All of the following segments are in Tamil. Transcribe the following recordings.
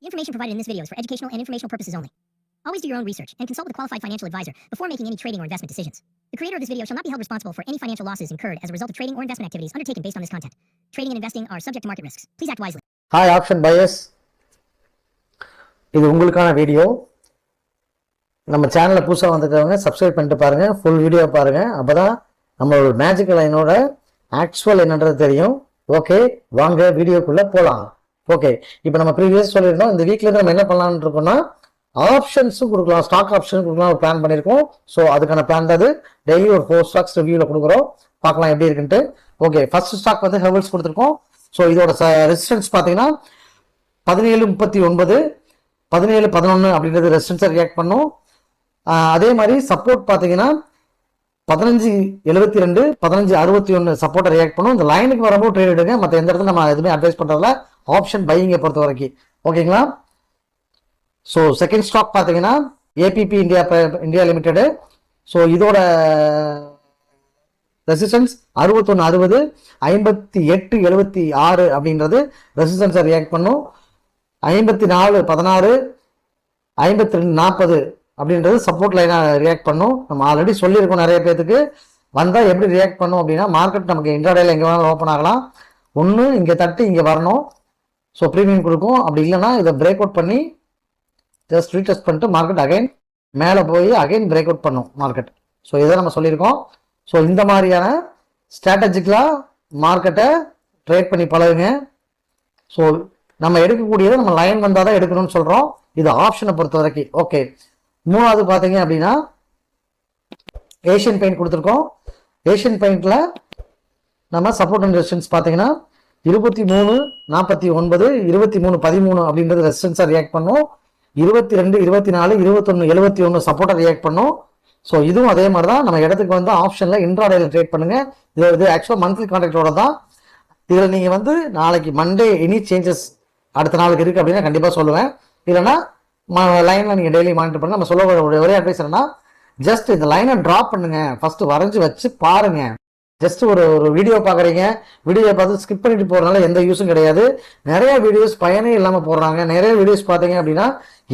The information provided in this video is for educational and informational purposes only. Always do your own research and consult with a qualified financial advisor before making any trading or investment decisions. The creator of this video shall not be held responsible for any financial losses incurred as a result of trading or investment activities undertaken based on this content. Trading and investing are subject to market risks. Please act wisely. Hi option buyers. இது உங்களுக்கான வீடியோ. நம்ம சேனலை புதுசாக வந்துக்கிறவங்க சப்ஸ்கிரைப் பண்ணிட்டு பாருங்க, ஃபுல் வீடியோ பாருங்க. அப்பதான் நம்மளோட மேஜிக் லைனோட ஆக்சுவல் என்னன்றது தெரியும். ஓகே, வாங்க வீடியோக்குள்ள போகலாம். ஓகே, இப்போ நம்ம ப்ரீவியஸ் சொல்லியிருந்தோம், இந்த வீக்ல நம்ம என்ன பண்ணலாம்னு இருக்கோம்னா ஆப்ஷன்ஸும் கொடுக்கலாம், ஸ்டாக் ஆப்ஷன் கொடுக்கலாம் ஒரு பிளான் பண்ணியிருக்கோம். ஸோ அதுக்கான பிளான் தான் டெய்லி ஒரு 4 ஸ்டாக்ஸ் ரிவ்யூவில் கொடுக்குறோம். பார்க்கலாம் எப்படி இருக்குன்ட்டு. ஓகே, ஃபர்ஸ்ட் ஸ்டாக் வந்து ஹெவல்ஸ் கொடுத்துருக்கோம். ஸோ இதோட ரெசிஸ்டன்ஸ் பார்த்தீங்கன்னா 17.39 17.11 அப்படின்றது ரெசிஸ்டன்ஸை ரியாக்ட் பண்ணும். அதே மாதிரி சப்போர்ட் பார்த்தீங்கன்னா 15.72 15.61 சப்போர்ட்டை ரியாக்ட் பண்ணும். இந்த லைனுக்கு வரும்போது ட்ரேட் எடுங்க, மற்ற எந்த இடத்துல நம்ம எதுவுமே அட்வைஸ் பண்ணுறதுல ஆப்ஷன் பையிங்கை பொறுத்த வரைக்கும். ஓகேங்களா? ஸோ செகண்ட் ஸ்டாக் பார்த்தீங்கன்னா ஏபிபி இந்தியா லிமிடெடு. ஸோ இதோட ரெசிஸ்டன்ஸ் 61.60 58.76 அப்படின்றது ரெசிஸ்டன்ஸை ரியாக்ட் பண்ணும். 54.16 52.40 அப்படின்றது சப்போர்ட் லைனாக ரியாக்ட் பண்ணும். நம்ம ஆல்ரெடி சொல்லியிருக்கோம் நிறைய பேருக்கு. வந்தால் எப்படி ரியாக்ட் பண்ணும் அப்படின்னா, மார்க்கெட் நமக்கு இன்ட்ராடேல எங்கே வேணாலும் ஓப்பன் ஆகலாம். ஒன்று இங்கே தட்டி இங்கே வரணும், ஸோ ப்ரீமியம் கொடுக்கும். அப்படி இல்லைன்னா இதை பிரேக் அவுட் பண்ணி ஜஸ்ட் ரீடெஸ்ட் பண்ணிட்டு மார்க்கெட் அகைன் மேலே போய் அகைன் பிரேக் அவுட் பண்ணும் மார்க்கெட். ஸோ இதை நம்ம சொல்லியிருக்கோம். ஸோ இந்த மாதிரியான ஸ்ட்ராட்டஜிக்கலாக மார்க்கெட்டை ட்ரேட் பண்ணி பழகுங்க. ஸோ நம்ம எடுக்கக்கூடியதை நம்ம லைன் வந்தால் தான் எடுக்கணும்னு சொல்கிறோம், இது ஆப்ஷனை பொறுத்த வரைக்கும். ஓகே, மூணாவது பார்த்தீங்க அப்படின்னா ஏஷியன் பெயிண்ட் கொடுத்துருக்கோம். ஏஷியன் பெயிண்டில் நம்ம சப்போர்ட் அண்ட் ரெசிஸ்டன்ஸ் பார்த்தீங்கன்னா 23.49 23.13 அப்படின்றது ரெசிஸ்டன்ஸாக ரியாக்ட் பண்ணும். 22 24 21 71 சப்போர்ட்டை ரியாக்ட் பண்ணும். ஸோ இதுவும் அதே மாதிரி தான். நம்ம இடத்துக்கு வந்து ஆப்ஷனில் இன்ட்ராடேல ட்ரேட் பண்ணுங்க. இது ஆக்சுவலாக மந்த்லி கான்ட்ராக்டோட தான். இதில் நீங்கள் வந்து நாளைக்கு மண்டே எனி சேஞ்சஸ் அடுத்த நாளுக்கு இருக்குது அப்படின்னா கண்டிப்பாக சொல்லுவேன். இல்லைன்னா லைனில் நீங்கள் டெய்லி மானிட்டர் பண்ணுங்க. நம்ம சொல்ல ஒரே அட்வைஸ் என்னன்னா, ஜஸ்ட் இந்த லைனை ட்ராப் பண்ணுங்க, ஃபர்ஸ்ட் வரைஞ்சி வச்சு பாருங்க. ஜஸ்ட் ஒரு வீடியோ பார்க்குறீங்க, வீடியோ பார்த்து ஸ்கிப் பண்ணிட்டு போகிறதுனால எந்த யூஸும் கிடையாது. நிறைய வீடியோஸ் பயனே இல்லாமல் போடுறாங்க. நிறைய வீடியோஸ் பார்த்தீங்க அப்படின்னா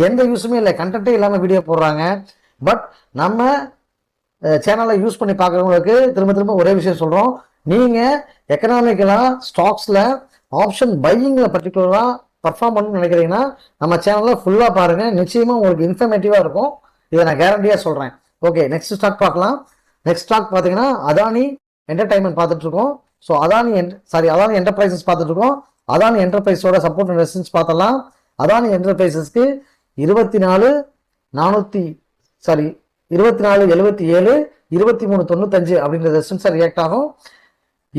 எந்த யூஸுமே இல்லை, கண்டென்ட்டே இல்லாமல் வீடியோ போடுறாங்க. பட் நம்ம சேனலை யூஸ் பண்ணி பார்க்குறவங்களுக்கு திரும்ப ஒரே விஷயம் சொல்கிறோம், நீங்கள் எக்கனாமிக்கலாக ஸ்டாக்ஸில் ஆப்ஷன் பையிங்கில் பர்டிகுலராக பர்ஃபார்ம் பண்ணணும்னு நினைக்கிறீங்கன்னா நம்ம சேனலில் ஃபுல்லாக பாருங்கள், நிச்சயமாக உங்களுக்கு இன்ஃபர்மேட்டிவாக இருக்கும். இதை நான் கேரண்டியாக சொல்கிறேன். ஓகே, நெக்ஸ்ட் ஸ்டாக் பார்க்கலாம். நெக்ஸ்ட் ஸ்டாக் பார்த்தீங்கன்னா அதானி என்டர்டைன்மெண்ட் பார்த்துட்டு இருக்கோம். ஸோ அதானி என்டர்பிரைசஸ் பார்த்துட்டு இருக்கோம். அதானி என்டர்பிரைஸோட சப்போர்ட் அண்ட் ரெசிஸ்டன்ஸ் பார்த்தலாம். அதானி என்டர்பிரைசஸ்க்கு 24.77 23.95 அப்படின்ற ரெசிஸ்டன்ஸை ரியாக்ட் ஆகும்.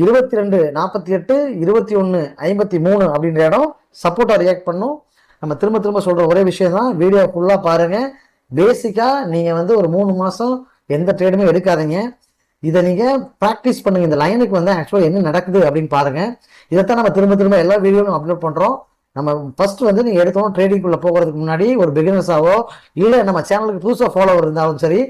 22.48 21.53 அப்படின்ற இடம் சப்போர்ட்டாக ரியாக்ட் பண்ணும். நம்ம திரும்ப சொல்கிற ஒரே விஷயம் தான், வீடியோ ஃபுல்லாக பாருங்கள். பேசிக்காக நீங்கள் வந்து ஒரு 3 மாதம் எந்த ட்ரேடுமே எடுக்காதீங்க. இதை நீங்கள் ப்ராக்டிஸ் பண்ணுங்கள். இந்த லைனுக்கு வந்து ஆக்சுவலாக என்ன நடக்குது அப்படின்னு பாருங்கள். இதைத்தான் நம்ம திரும்ப எல்லா வீடியோவும் அப்லோட் பண்ணுறோம். நம்ம ஃபர்ஸ்ட் வந்து நீங்கள் எடுத்தோம் ட்ரேடிங்குள்ளே போகிறதுக்கு முன்னாடி ஒரு பிகினர்ஸாவோ இல்லை நம்ம சேனலுக்கு புதுசாக ஃபாலோவர் இருந்தாலும் சரி,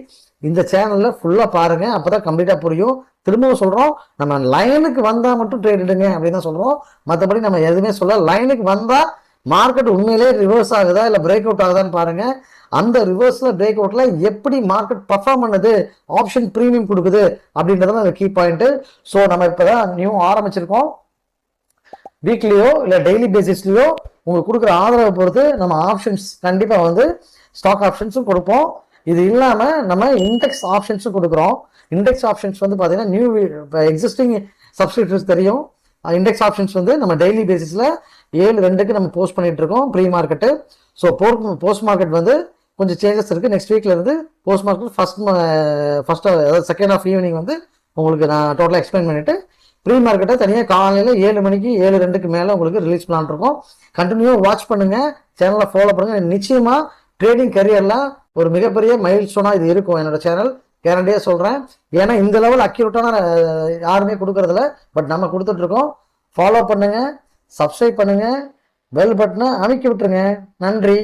இந்த சேனலில் ஃபுல்லாக பாருங்கள், அப்போ தான் கம்ப்ளீட்டாக புரியும். திரும்பவும் சொல்கிறோம், நம்ம லைனுக்கு வந்தால் மட்டும் ட்ரேட் எடுங்க அப்படின்னு தான் சொல்கிறோம். மற்றபடி நம்ம எதுவுமே சொல்ல, லைனுக்கு வந்தால் மார்க்கெட் உண்மையிலே ரிவர்ஸ் ஆகுதா இல்லை பிரேக் அவுட் ஆகுதான்னு பாருங்கள். அந்த ரிவர்ஸில் பிரேக் அவுட்டில் எப்படி மார்க்கெட் பர்ஃபார்ம் பண்ணுது, ஆப்ஷன் ப்ரீமியம் கொடுக்குது அப்படின்றத அந்த கீ பாயிண்ட்டு. ஸோ நம்ம இப்போ தான் நியூ ஆரம்பிச்சிருக்கோம். வீக்லியோ இல்லை டெய்லி பேசிஸ்லையோ உங்களுக்கு கொடுக்குற ஆதரவை பொறுத்து நம்ம ஆப்ஷன்ஸ் கண்டிப்பாக வந்து ஸ்டாக் ஆப்ஷன்ஸும் கொடுப்போம். இது இல்லாமல் நம்ம இண்டெக்ஸ் ஆப்ஷன்ஸும் கொடுக்குறோம். இண்டெக்ஸ் ஆப்ஷன்ஸ் வந்து பார்த்தீங்கன்னா நியூ எக்ஸிஸ்டிங் சப்ஸ்கிரிப்ஷன்ஸ் தெரியும். இண்டெக்ஸ் ஆப்ஷன்ஸ் வந்து நம்ம டெய்லி பேசிஸில் 7:02 நம்ம போஸ்ட் பண்ணிட்டு இருக்கோம் pre market. So post market வந்து கொஞ்சம் சேஞ்சஸ் இருக்குது. நெக்ஸ்ட் வீக்ல இருந்து போஸ்ட் மார்க்கெட் ஃபர்ஸ்ட் அதாவது செகண்ட் ஆஃப் ஈவினிங் வந்து உங்களுக்கு நான் டோட்டலாக எக்ஸ்பிளைன் பண்ணிவிட்டு ப்ரீ மார்க்கெட்டை தனியாக காலையில் 7 மணிக்கு 7:02 மேலே உங்களுக்கு ரிலீஸ் பண்ணலான் இருக்கோம். கண்டினியூவாக வாட்ச் பண்ணுங்கள், சேனலை ஃபாலோ பண்ணுங்கள். நிச்சயமாக ட்ரேடிங் கரியரில் ஒரு மிகப்பெரிய மைல் ஸ்டோனாக இது இருக்கும் என்னோட சேனல், கேரண்டியாக சொல்கிறேன். ஏன்னா இந்த லெவல் அக்யூரேட்டான யாருமே கொடுக்கறதில்ல, பட் நம்ம கொடுத்துட்ருக்கோம். ஃபாலோ பண்ணுங்கள், சப்ஸ்கிரைப் பண்ணுங்கள், பெல் பட்டனை அமைக்கி விட்டுருங்க. நன்றி.